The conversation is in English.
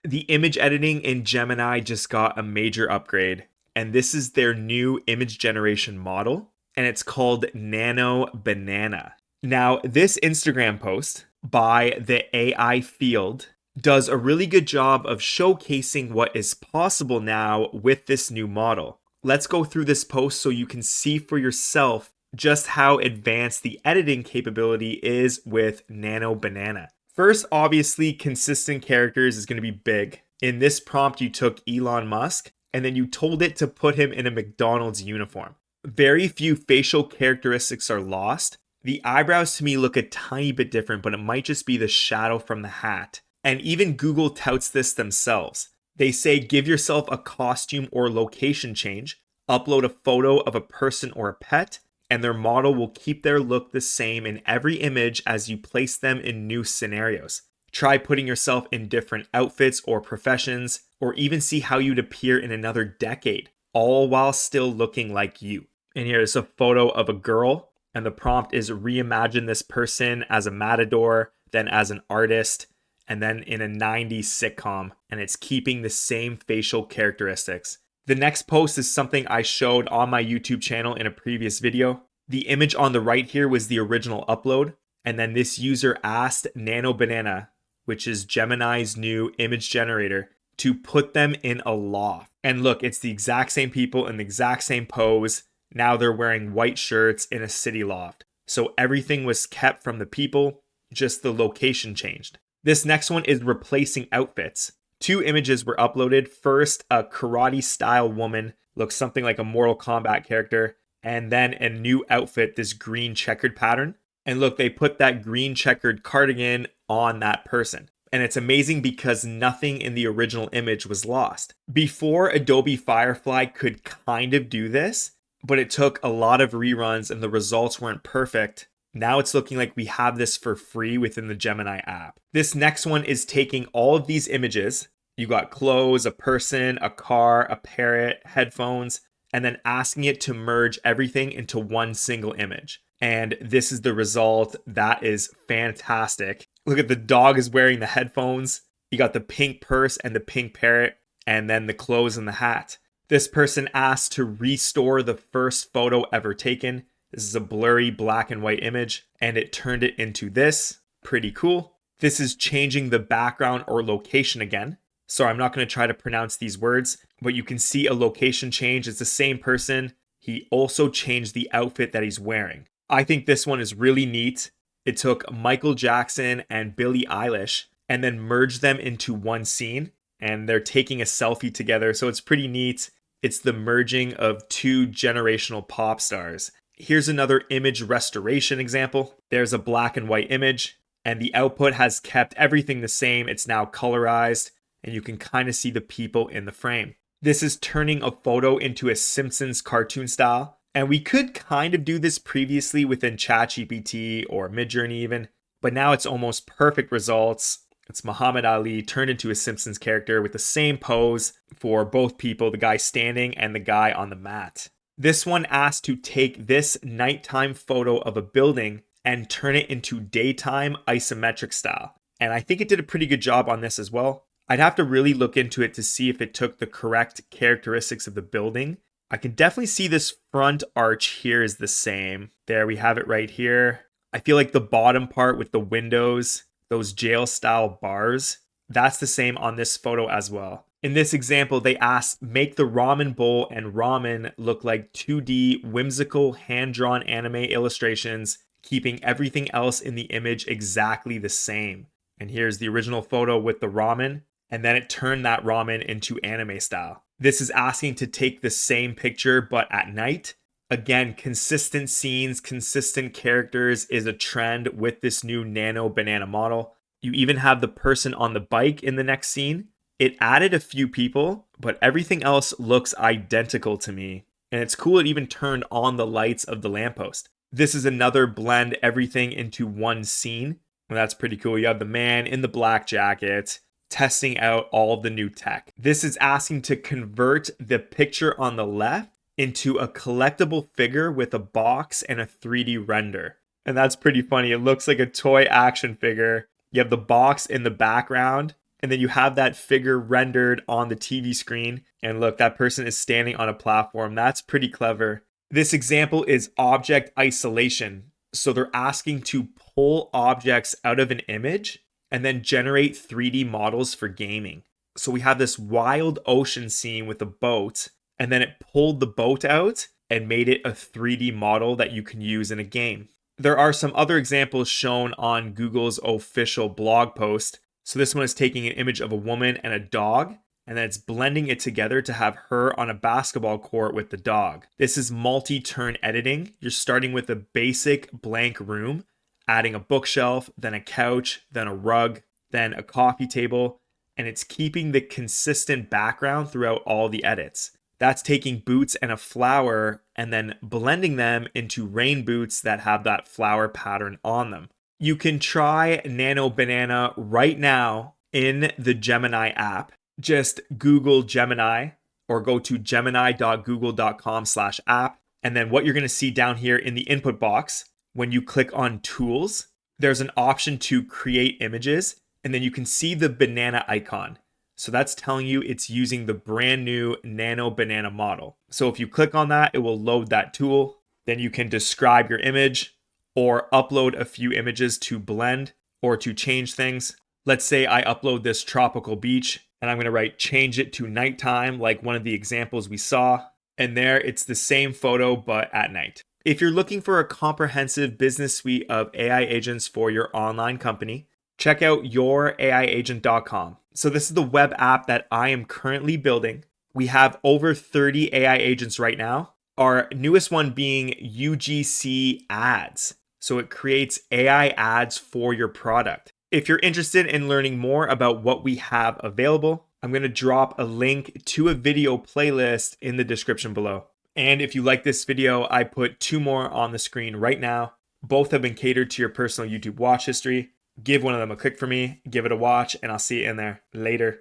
The image editing in Gemini just got a major upgrade, and this is their new image generation model, and it's called Nano Banana. Now, this Instagram post by the AI Field does a really good job of showcasing what is possible now with this new model. Let's go through this post so you can see for yourself just how advanced the editing capability is with Nano Banana. First, obviously, consistent characters is going to be big. In this prompt, you took Elon Musk and then you told it to put him in a McDonald's uniform. Very few facial characteristics are lost. The eyebrows to me look a tiny bit different, but it might just be the shadow from the hat. And even Google touts this themselves. They say give yourself a costume or location change, upload a photo of a person or a pet, and their model will keep their look the same in every image as you place them in new scenarios. Try putting yourself in different outfits or professions, or even see how you'd appear in another decade, all while still looking like you. And here's a photo of a girl, and the prompt is reimagine this person as a matador, then as an artist, and then in a 90s sitcom, and it's keeping the same facial characteristics. The next post is something I showed on my YouTube channel in a previous video. The image on the right here was the original upload, and then this user asked Nano Banana, which is Gemini's new image generator, to put them in a loft. And look, it's the exact same people in the exact same pose. Now they're wearing white shirts in a city loft. So everything was kept from the people, just the location changed. This next one is replacing outfits. 2 images were uploaded. First, a karate style woman looks something like a Mortal Kombat character, and then a new outfit, this green checkered pattern. And look, they put that green checkered cardigan on that person. And it's amazing because nothing in the original image was lost. Before, Adobe Firefly could kind of do this, but it took a lot of reruns and the results weren't perfect. Now it's looking like we have this for free within the Gemini app. This next one is taking all of these images. You got clothes, a person, a car, a parrot, headphones, and then asking it to merge everything into one single image. And this is the result. That is fantastic. Look at the dog is wearing the headphones. You got the pink purse and the pink parrot, and then the clothes and the hat. This person asked to restore the first photo ever taken. This is a blurry black and white image, and it turned it into this. Pretty cool. This is changing the background or location again. So I'm not going to try to pronounce these words, but you can see a location change. It's the same person. He also changed the outfit that he's wearing. I think this one is really neat. It took Michael Jackson and Billie Eilish and then merged them into one scene, and they're taking a selfie together. So it's pretty neat. It's the merging of 2 generational pop stars. Here's another image restoration example. There's a black and white image, and the output has kept everything the same. It's now colorized, and you can kind of see the people in the frame. This is turning a photo into a Simpsons cartoon style, and we could kind of do this previously within ChatGPT or Midjourney even, but now it's almost perfect results. It's Muhammad Ali turned into a Simpsons character with the same pose for both people, the guy standing and the guy on the mat. This one asked to take this nighttime photo of a building and turn it into daytime isometric style. And I think it did a pretty good job on this as well. I'd have to really look into it to see if it took the correct characteristics of the building. I can definitely see this front arch here is the same. There we have it right here. I feel like the bottom part with the windows, those jail style bars, that's the same on this photo as well. In this example, they asked, make the ramen bowl and ramen look like 2D whimsical hand-drawn anime illustrations, keeping everything else in the image exactly the same. And here's the original photo with the ramen, and then it turned that ramen into anime style. This is asking to take the same picture, but at night. Again, consistent scenes, consistent characters is a trend with this new Nano Banana model. You even have the person on the bike in the next scene. It added a few people, but everything else looks identical to me. And it's cool it even turned on the lights of the lamppost. This is another blend everything into one scene. And that's pretty cool. You have the man in the black jacket testing out all the new tech. This is asking to convert the picture on the left into a collectible figure with a box and a 3D render. And that's pretty funny. It looks like a toy action figure. You have the box in the background, And then you have that figure rendered on the TV screen. And look, that person is standing on a platform. That's pretty clever. This example is object isolation. So they're asking to pull objects out of an image and then generate 3D models for gaming. So we have this wild ocean scene with a boat, and then it pulled the boat out and made it a 3D model that you can use in a game. There are some other examples shown on Google's official blog post. So this one is taking an image of a woman and a dog, and then it's blending it together to have her on a basketball court with the dog. This is multi-turn editing. You're starting with a basic blank room, adding a bookshelf, then a couch, then a rug, then a coffee table, and it's keeping the consistent background throughout all the edits. That's taking boots and a flower and then blending them into rain boots that have that flower pattern on them. You can try Nano Banana right now in the Gemini app. Just Google Gemini or go to gemini.google.com/app. And then what you're going to see down here in the input box, when you click on tools, there's an option to create images. And then you can see the banana icon. So that's telling you it's using the brand new Nano Banana model. So if you click on that, it will load that tool. Then you can describe your image or upload a few images to blend or to change things. Let's say I upload this tropical beach and I'm going to write change it to nighttime like one of the examples we saw. And there it's the same photo but at night. If you're looking for a comprehensive business suite of AI agents for your online company, check out youraiagent.com. So this is the web app that I am currently building. We have over 30 AI agents right now. Our newest one being UGC ads. So it creates AI ads for your product. If you're interested in learning more about what we have available, I'm going to drop a link to a video playlist in the description below. And if you like this video, I put 2 more on the screen right now. Both have been catered to your personal YouTube watch history. Give one of them a click for me, give it a watch, and I'll see you in there later.